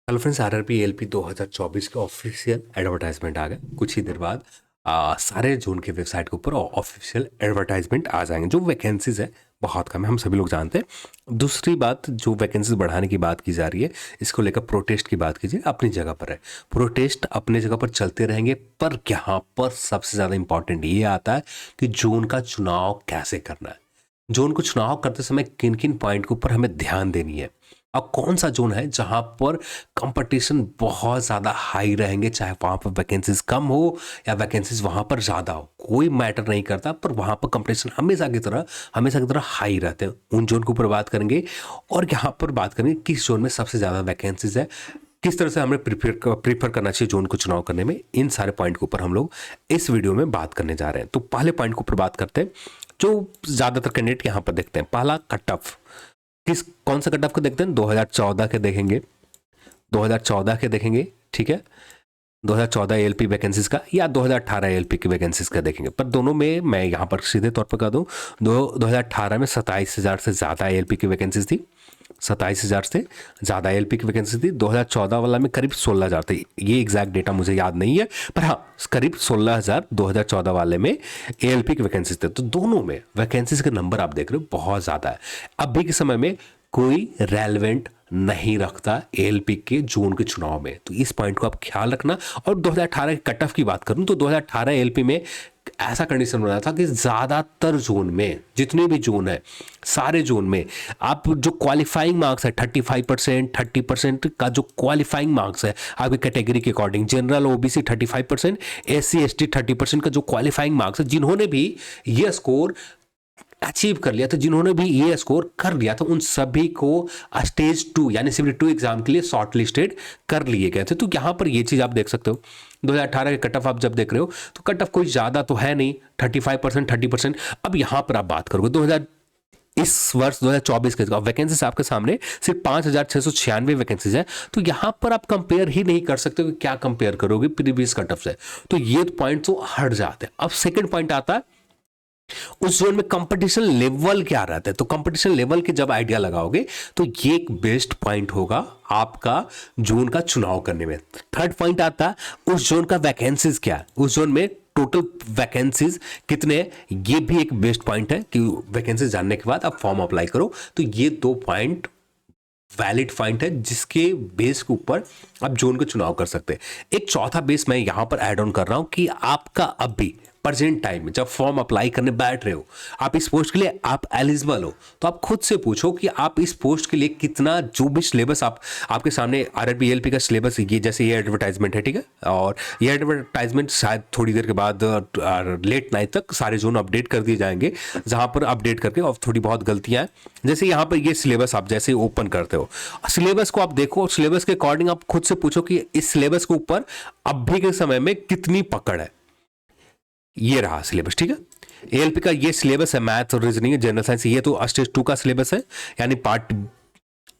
Hello friends, RRB LP 2024 का official advertisement आ गया। कुछ ही देर बाद सारे जोन के वेबसाइट के ऊपर ऑफिशियल एडवर्टाइजमेंट आ जाएंगे। जो वैकेंसीज है बहुत कम है, हम सभी लोग जानते हैं। दूसरी बात, जो वैकेंसीज बढ़ाने की बात की जा रही है, इसको लेकर प्रोटेस्ट की बात कीजिए, अपनी जगह पर है। प्रोटेस्ट अपनी जगह पर चलते रहेंगे, पर यहाँ पर सबसे ज़्यादा इंपॉर्टेंट ये आता है कि जोन का चुनाव कैसे करना है। जोन को चुनाव करते समय किन किन पॉइंट के ऊपर हमें ध्यान देनी है। अब कौन सा जोन है जहां पर कंपटीशन बहुत ज़्यादा हाई रहेंगे, चाहे वहां पर वैकेंसीज कम हो या वैकेंसीज वहां पर ज़्यादा हो, कोई मैटर नहीं करता, पर वहां पर कंपटीशन हमेशा की तरह हाई रहते हैं। उन जोन के ऊपर बात करेंगे और यहाँ पर बात करेंगे किस जोन में सबसे ज़्यादा वैकेंसीज है, किस तरह से हमें प्रीफर करना चाहिए जोन को चुनाव करने में। इन सारे पॉइंट के ऊपर हम लोग इस वीडियो में बात करने जा रहे हैं। तो पहले पॉइंट के ऊपर बात करते हैं, जो ज़्यादातर कैंडिडेट यहाँ पर देखते हैं। पहला कट ऑफ, कौन सा कट ऑफ को देखते हैं? 2014 के देखेंगे, 2014 के देखेंगे, ठीक है। 2014 एएलपी वैकेंसीज का या 2018 एएलपी की वैकेंसीज का देखेंगे। पर दोनों में मैं यहाँ पर सीधे तौर पर कह दूँ, 2018 में 27,000 से ज़्यादा एएलपी की वैकेंसीज थी। 27,000 से ज़्यादा एएलपी की वैकेंसी थी। 2014 वाला में करीब 16,000 थे। ये एग्जैक्ट डेटा मुझे याद नहीं है, पर हाँ, करीब 16,000 2014 वाले में एएलपी की वैकेंसीज थे। तो दोनों में वैकेंसीज का नंबर आप देख रहे हो बहुत ज़्यादा है। अभी के समय में कोई रेलेवेंट नहीं रखता एएलपी के जोन के चुनाव में, तो इस पॉइंट को आप ख्याल रखना। और 2018 के कट ऑफ की बात करूं तो 2018 एएलपी में ऐसा कंडीशन बना था कि ज़्यादातर जोन में, जितने भी जोन है, सारे जोन में आप जो क्वालिफाइंग मार्क्स है 35%, 30% का जो क्वालिफाइंग मार्क्स है आपकी कैटेगरी के according, general OBC 35%, SC ST 30% का जो क्वालिफाइंग मार्क्स है, जिन्होंने भी ये स्कोर अचीव कर लिया था, जिन्होंने भी ये स्कोर कर लिया था, उन सभी को स्टेज 2 यानी CBT2 एग्जाम के लिए शॉर्ट लिस्टेड कर लिए गए थे। तो यहाँ पर ये चीज़ आप देख सकते हो। 2018 के कट ऑफ आप जब देख रहे हो तो कट ऑफ कोई ज़्यादा तो है नहीं, 35%, 30%। अब यहाँ पर आप बात करोगे 2000 इस वर्ष 2024 के वैकेंसीज आपके सामने सिर्फ 5,696 वैकेंसीज है। तो यहां पर आप कंपेयर ही नहीं कर सकते कि क्या कंपेयर करोगे प्रीवियस कट ऑफ से। तो ये पॉइंट तो हट जाते हैं। अब सेकंड पॉइंट आता है, उस जोन में कंपटीशन लेवल क्या रहता है। तो कंपटीशन लेवल के जब आइडिया लगाओगे तो ये एक बेस्ट पॉइंट होगा आपका जोन का चुनाव करने में। थर्ड पॉइंट आता है, उस जोन का वैकेंसीज क्या है, उस जोन में टोटल वैकेंसीज कितने हैं, ये भी एक बेस्ट पॉइंट है कि वैकेंसीज जानने के बाद आप फॉर्म अप्लाई करो। तो ये दो पॉइंट वैलिड पॉइंट है जिसके बेस के ऊपर आप जोन का चुनाव कर सकते हैं। एक चौथा बेस मैं यहां पर ऐड ऑन कर रहा हूं कि आपका अभी प्रेजेंट टाइम में जब फॉर्म अप्लाई करने बैठ रहे हो, आप इस पोस्ट के लिए आप एलिजिबल हो, तो आप खुद से पूछो कि आप इस पोस्ट के लिए कितना, जो भी सिलेबस आपके सामने आरआरबी एएलपी का सिलेबस, ये जैसे ये एडवर्टाइजमेंट है, ठीक है, और ये एडवर्टाइजमेंट शायद थोड़ी देर के बाद लेट नाइट तक सारे जोन अपडेट कर दिए जाएंगे, जहां पर अपडेट करके और थोड़ी बहुत गलतियां हैं। जैसे यहाँ पर ये सिलेबस आप जैसे ओपन करते हो, सिलेबस को आप देखो और सिलेबस के अकॉर्डिंग आप खुद से पूछो कि इस सिलेबस के ऊपर अभी के समय में कितनी पकड़ है। ये रहा सिलेबस, ठीक है। एएलपी का ये सिलेबस है, मैथ और रीजनिंग, जनरल साइंस, ये तो स्टेज 2 का सिलेबस है, यानी पार्ट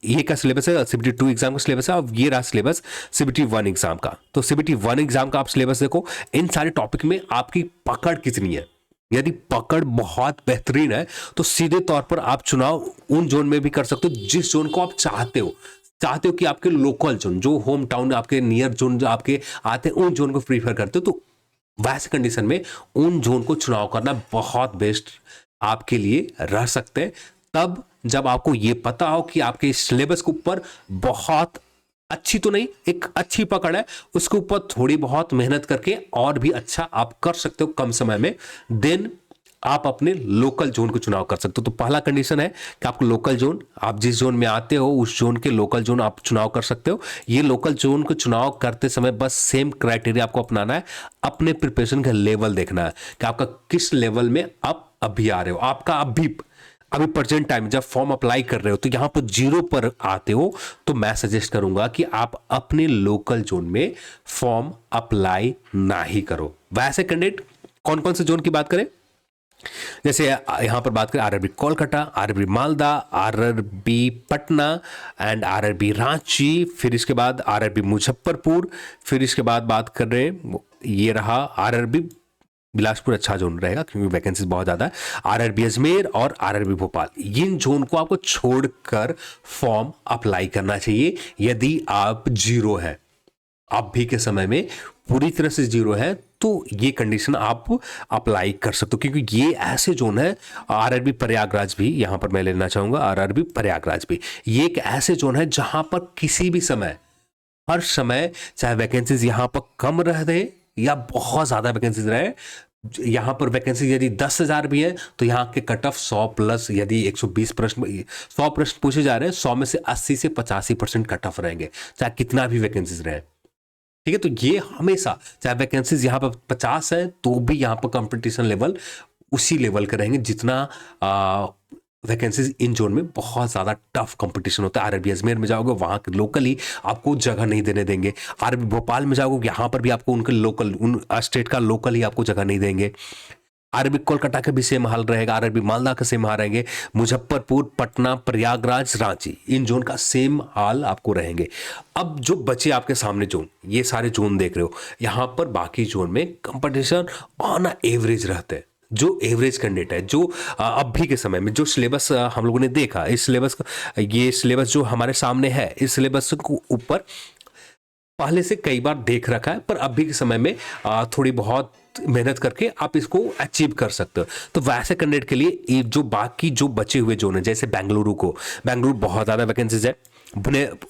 ये का सिलेबस है, CBT2 एग्जाम का सिलेबस है। और ये रहा सिलेबस CBT1 एग्जाम का। तो CBT1 एग्जाम का आप सिलेबस देखो, इन सारे टॉपिक में आपकी पकड़ कितनी है। यदि पकड़ बहुत बेहतरीन है तो सीधे तौर पर आप चुनाव उन जोन में भी कर सकते हो जिस जोन को आप चाहते हो कि आपके लोकल जोन, जो होम टाउन आपके नियर जोन जो आपके आते हैं, उन जोन को प्रीफर करते हो। तो वैसे कंडीशन में उन जोन को चुनाव करना बहुत बेस्ट आपके लिए रह सकते हैं, तब जब आपको ये पता हो कि आपके सिलेबस के ऊपर बहुत अच्छी तो नहीं, एक अच्छी पकड़ है, उसके ऊपर थोड़ी बहुत मेहनत करके और भी अच्छा आप कर सकते हो कम समय में, देन आप अपने लोकल जोन को चुनाव कर सकते हो। तो पहला कंडीशन है कि आपको लोकल जोन, आप जिस जोन में आते हो उस जोन के लोकल जोन आप चुनाव कर सकते हो। ये लोकल जोन को चुनाव करते समय बस सेम क्राइटेरिया आपको अपनाना है, अपने प्रिपरेशन का लेवल देखना है कि आपका किस लेवल में आप अभी आ रहे हो। आपका अभी प्रेजेंट टाइम जब फॉर्म अप्लाई कर रहे हो तो यहां पर 0 पर आते हो, तो मैं सजेस्ट करूंगा कि आप अपने लोकल जोन में फॉर्म अप्लाई ना ही करो। वैसे कैंडिडेट कौन कौन से जोन की बात करें, जैसे यहां पर बात करें RRB Kolkata, RRB Malda, RRB Patna and RRB Ranchi, फिर इसके बाद आरआरबी मुजफ्फरपुर, फिर इसके बाद बात कर रहे हैं ये रहा आरआरबी बिलासपुर अच्छा जोन रहेगा क्योंकि वैकेंसीज बहुत ज़्यादा है। आरआरबी अजमेर और आरआरबी भोपाल, इन जोन को आपको छोड़कर फॉर्म अप्लाई करना चाहिए यदि आप जीरो है, अभी के समय में पूरी तरह से जीरो है, तो ये कंडीशन आप अप्लाई कर सकते हो क्योंकि ये ऐसे जोन है। आरआरबी प्रयागराज भी यहाँ पर मैं लेना चाहूँगा, आरआरबी प्रयागराज भी ये एक ऐसे जोन है जहाँ पर किसी भी समय, हर समय, चाहे वैकेंसीज यहाँ पर कम रहे या बहुत ज़्यादा वैकेंसीज रहे, यहाँ पर वैकेंसी यदि 10,000 भी है तो यहाँ के कट ऑफ 100 प्लस, यदि 120 प्रश्न 100 प्रश्न पूछे जा रहे हैं, 100 में से 80 से 85% कट ऑफ रहेंगे, चाहे कितना भी वैकेंसीज रहे। ठीक है, तो ये हमेशा, चाहे वैकेंसीज यहाँ पर 50 है तो भी यहाँ पर कंपटीशन लेवल उसी लेवल के रहेंगे जितना वैकेंसीज इन जोन में बहुत ज़्यादा टफ कंपटीशन होता है। आरआरबी अजमेर में जाओगे वहाँ के लोकली आपको जगह नहीं देने देंगे, आरआरबी भोपाल में जाओगे यहाँ पर भी आपको उनके लोकल, उन स्टेट का लोकल ही आपको जगह नहीं देंगे। आरआरबी कोलकाता का भी सेम हाल रहेगा, आरआरबी मालदा का सेम हाल रहेंगे, मुजफ्फरपुर, पटना, प्रयागराज, रांची, इन जोन का सेम हाल आपको रहेंगे। अब जो बचे आपके सामने जोन, ये सारे जोन देख रहे हो, यहाँ पर बाकी जोन में कंपटीशन ऑन एवरेज रहते हैं। जो एवरेज कैंडिडेट है, जो अभी के समय में जो सिलेबस हम लोगों ने देखा, इस सिलेबस, ये सिलेबस जो हमारे सामने है, इस सिलेबस को ऊपर पहले से कई बार देख रखा है, पर अभी के समय में थोड़ी बहुत मेहनत करके आप इसको अचीव कर सकते हो। तो वैसे कैंडिडेट के लिए जो बाकी जो बचे हुए जोन है, जैसे बेंगलुरु बहुत ज़्यादा वैकेंसीज है,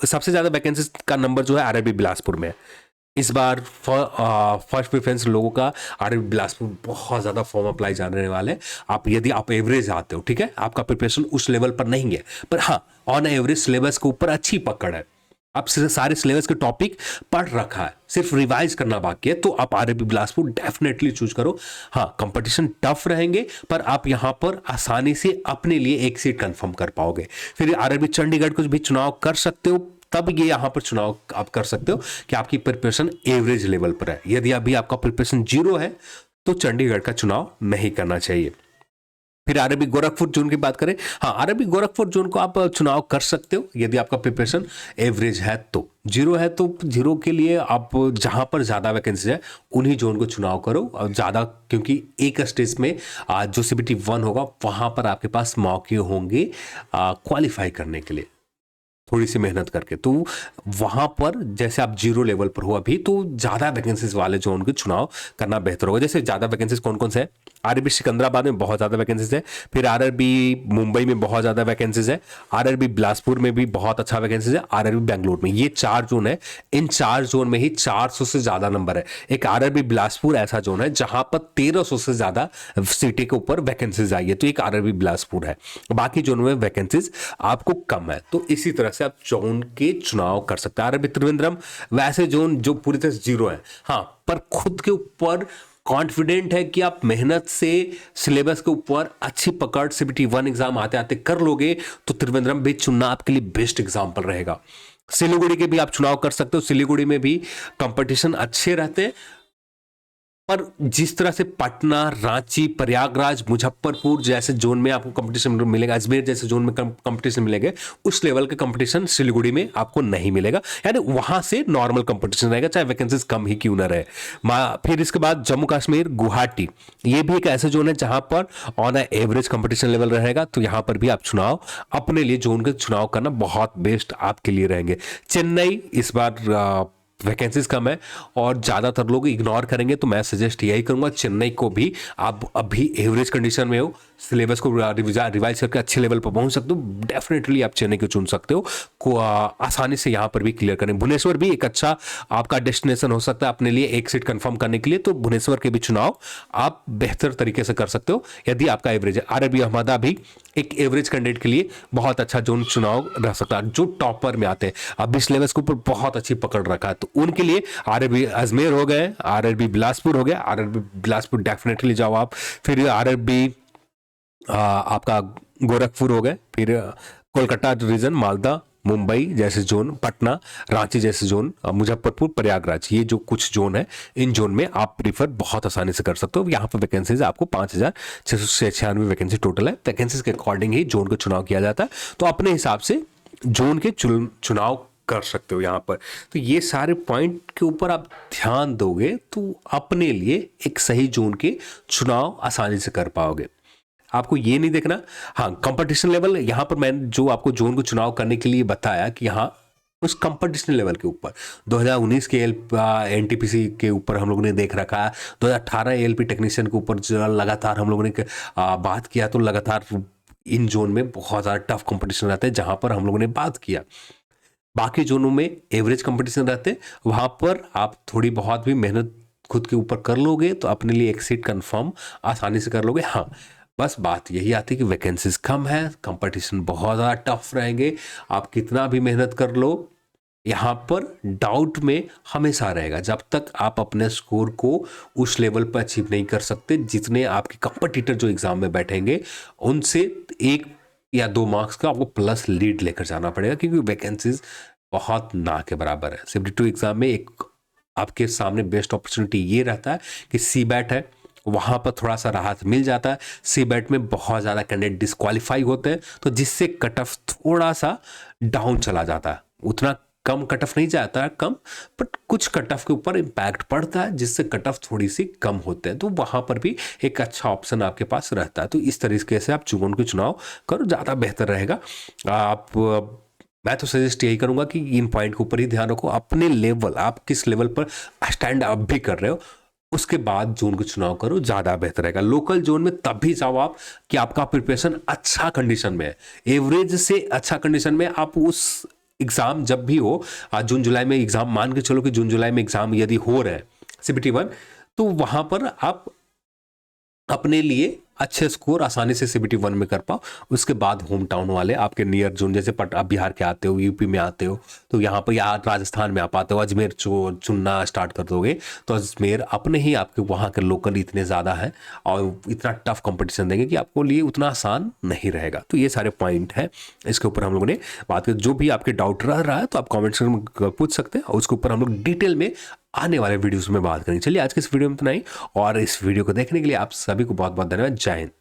सबसे ज़्यादा वैकेंसीज का नंबर जो है आरआरबी बिलासपुर में है। इस बार फर्स्ट प्रेफरेंस लोगों का आरआरबी बिलासपुर, बहुत ज़्यादा फॉर्म अप्लाई जाने वाले हैं। आप यदि आप एवरेज आते हो, ठीक है, आपका प्रिपरेशन उस लेवल पर नहीं है, पर हाँ ऑन एवरेज सिलेबस के ऊपर अच्छी पकड़ है, आप सारे सिलेबस के टॉपिक पढ़ रखा है, सिर्फ रिवाइज करना बाकी है, तो आप आरआरबी बिलासपुर डेफिनेटली चूज करो। हाँ, कंपटीशन टफ रहेंगे पर आप यहाँ पर आसानी से अपने लिए एक सीट कंफर्म कर पाओगे। फिर आरआरबी चंडीगढ़ को भी चुनाव कर सकते हो, तब ये यहाँ पर चुनाव आप कर सकते हो कि आपकी प्रिपरेशन एवरेज लेवल पर है। यदि अभी आपका प्रिपरेशन जीरो है तो चंडीगढ़ का चुनाव नहीं करना चाहिए। फिर आरआरबी गोरखपुर जोन की बात करें, हाँ आरआरबी गोरखपुर जोन को आप चुनाव कर सकते हो यदि आपका प्रिपरेशन एवरेज है। तो जीरो है तो जीरो के लिए आप जहां पर ज़्यादा वैकेंसी है उन्हीं जोन को चुनाव करो, और ज़्यादा, क्योंकि एक स्टेज में जो CBT 1 होगा वहां पर आपके पास मौके होंगे क्वालिफाई करने के लिए, थोड़ी सी मेहनत करके। तो वहां पर जैसे आप जीरो लेवल पर हो अभी, तो ज़्यादा वैकेंसीज वाले जोन के चुनाव करना बेहतर होगा। जैसे ज़्यादा वैकेंसीज कौन कौन से है, आरआरबी सिकंदराबाद में बहुत ज़्यादा वैकेंसीज है, फिर आरआरबी मुंबई में बहुत ज़्यादा वैकेंसीज है, आरआरबी बिलासपुर में भी बहुत अच्छा वैकेंसीज है, आरआरबी बेंगलुरु में, ये 4 जोन है। इन 4 जोन में ही 400 से ज़्यादा नंबर है। एक आरआरबी बिलासपुर ऐसा जोन है जहां पर 1300 से ज़्यादा सीटें के ऊपर वैकेंसीज आई है, तो एक आरआरबी बिलासपुर है। बाकी जोन में वैकेंसीज आपको कम है, तो इसी तरह से आप जोन के चुनाव कर सकते हैं। आरआरबी त्रिवेंद्रम वैसे जोन जो पूरी तरह से जीरो है, हाँ, पर खुद के ऊपर कॉन्फिडेंट है कि आप मेहनत से सिलेबस के ऊपर अच्छी पकड़ CBT 1 एग्जाम आते आते कर लोगे, तो त्रिवेंद्रम भी चुनना आपके लिए बेस्ट एग्जाम्पल रहेगा। सिलीगुड़ी के भी आप चुनाव कर सकते हो, सिलीगुड़ी में भी कंपटीशन अच्छे रहते हैं, पर जिस तरह से पटना, रांची, प्रयागराज, मुजफ्फरपुर जैसे जोन में आपको कंपटीशन मिलेगा, अजमेर जैसे जोन में कंपटीशन मिलेंगे, उस लेवल का कंपटीशन सिलीगुड़ी में आपको नहीं मिलेगा। यानी वहां से नॉर्मल कंपटीशन रहेगा, चाहे वैकेंसीज कम ही क्यों ना रहे। फिर इसके बाद जम्मू कश्मीर, गुवाहाटी, ये भी एक ऐसे जोन है जहां पर ऑन एवरेज कंपटीशन लेवल रहेगा, तो यहां पर भी आप चुनाव अपने लिए जोन के चुनाव करना बहुत बेस्ट आपके लिए रहेंगे। चेन्नई, इस बार वैकेंसीज कम है और ज़्यादातर लोग इग्नोर करेंगे, तो मैं सजेस्ट यही करूंगा चेन्नई को भी आप अभी एवरेज कंडीशन में हो, सिलेबस को रिवाइज करके अच्छे लेवल पर पहुंच सकते हो, डेफिनेटली आप चेन्नई को चुन सकते हो, को आसानी से यहाँ पर भी क्लियर करें। भुवनेश्वर भी एक अच्छा आपका डेस्टिनेशन हो सकता है अपने लिए एक सीट कंफर्म करने के लिए, तो भुवनेश्वर के भी चुनाव आप बेहतर तरीके से कर सकते हो यदि आपका एवरेज है। आरआरबी अहमदाबाद भी एक एवरेज कैंडिडेट के लिए बहुत अच्छा जोन चुनाव रह सकता है, जो टॉपर में आते हैं, अभी सिलेबस के ऊपर बहुत अच्छी पकड़ रखा है, तो उनके लिए आरआरबी अजमेर हो गए, आरआरबी बिलासपुर हो गया, आरआरबी बिलासपुर डेफिनेटली जाओ आप। फिर आरआरबी आपका गोरखपुर हो गए, फिर कोलकाता रीजन, मालदा, मुंबई जैसे जोन, पटना, रांची जैसे जोन, मुजफ्फरपुर, प्रयागराज, ये जो कुछ जोन है, इन जोन में आप प्रीफर बहुत आसानी से कर सकते हो। यहाँ पर वैकेंसीज आपको 5,696 वैकेंसी टोटल है। वैकेंसीज के अकॉर्डिंग ही जोन का चुनाव किया जाता है, तो अपने हिसाब से जोन के चुनाव कर सकते हो यहाँ पर। तो ये सारे पॉइंट के ऊपर आप ध्यान दोगे तो अपने लिए एक सही जोन के चुनाव आसानी से कर पाओगे। आपको ये नहीं देखना, हाँ कंपटीशन लेवल, यहाँ पर मैंने जो आपको जोन को चुनाव करने के लिए बताया कि यहाँ उस कंपटीशन लेवल के ऊपर 2019 के एनटीपीसी के ऊपर हम लोगों ने देख रखा है, 2018 एएलपी टेक्नीशियन के ऊपर जो लगातार हम लोगों ने बात किया, तो लगातार इन जोन में बहुत ज़्यादा टफ कंपटीशन रहता है जहाँ पर हम लोगों ने बात किया। बाकी जोनों में एवरेज कंपटीशन रहते, वहाँ पर आप थोड़ी बहुत भी मेहनत खुद के ऊपर कर लोगे तो अपने लिए एक सीट कन्फर्म आसानी से कर लोगे। हाँ बस बात यही आती है कि वैकेंसीज कम है, कंपटीशन बहुत ज़्यादा टफ रहेंगे, आप कितना भी मेहनत कर लो यहाँ पर डाउट में हमेशा रहेगा जब तक आप अपने स्कोर को उस लेवल पर अचीव नहीं कर सकते जितने आपके कंपटीटर जो एग्ज़ाम में बैठेंगे उनसे 1 या 2 मार्क्स का आपको प्लस लीड लेकर जाना पड़ेगा, क्योंकि वैकेंसीज बहुत ना के बराबर है। CBT2 एग्ज़ाम में एक आपके सामने बेस्ट अपॉर्चुनिटी ये रहता है कि CBAT है, वहाँ पर थोड़ा सा राहत मिल जाता है। CBAT में बहुत ज़्यादा कैंडिडेट डिस्क्वालीफाई होते हैं, तो जिससे कट ऑफ थोड़ा सा डाउन चला जाता है। उतना कम कट ऑफ नहीं जाता है कम, बट कुछ कट ऑफ के ऊपर इम्पैक्ट पड़ता है जिससे कट ऑफ थोड़ी सी कम होते हैं, तो वहाँ पर भी एक अच्छा ऑप्शन आपके पास रहता है। तो इस तरीके से आप जोन के चुनाव करो, ज़्यादा बेहतर रहेगा। मैं तो सजेस्ट यही करूँगा कि इन पॉइंट के ऊपर ही ध्यान रखो, अपने लेवल, आप किस लेवल पर स्टैंड अप भी कर रहे हो उसके बाद जोन को चुनाव करो, ज़्यादा बेहतर रहेगा। लोकल जोन में तब भी जाओ आप कि आपका प्रिपरेशन अच्छा कंडीशन में है, एवरेज से अच्छा कंडीशन में। आप उस एग्ज़ाम जब भी हो, जून जुलाई में एग्ज़ाम, मान के चलो कि जून जुलाई में एग्ज़ाम यदि हो रहे हैं CBT1, तो वहाँ पर आप अपने लिए अच्छे स्कोर आसानी से CBT1 में कर पाओ। उसके बाद होम टाउन वाले आपके नियर जोन, जैसे आप बिहार के आते हो, यूपी में आते हो, तो यहाँ पर या राजस्थान में आप आते हो, अजमेर चुनना स्टार्ट कर दोगे तो अजमेर अपने ही आपके वहाँ के लोकल इतने ज़्यादा हैं और इतना टफ कंपटीशन देंगे कि आपको लिए उतना आसान नहीं रहेगा। तो ये सारे पॉइंट हैं, इसके ऊपर हम लोगों ने बात की। जो भी आपके डाउट रह रहा है तो आप कॉमेंट सेक्शन में पूछ सकते हैं और उसके ऊपर हम लोग डिटेल में आने वाले वीडियोस में बात करेंगे। चलिए आज के इस वीडियो में इतना ही, और इस वीडियो को देखने के लिए आप सभी को बहुत बहुत धन्यवाद। जय हिंद।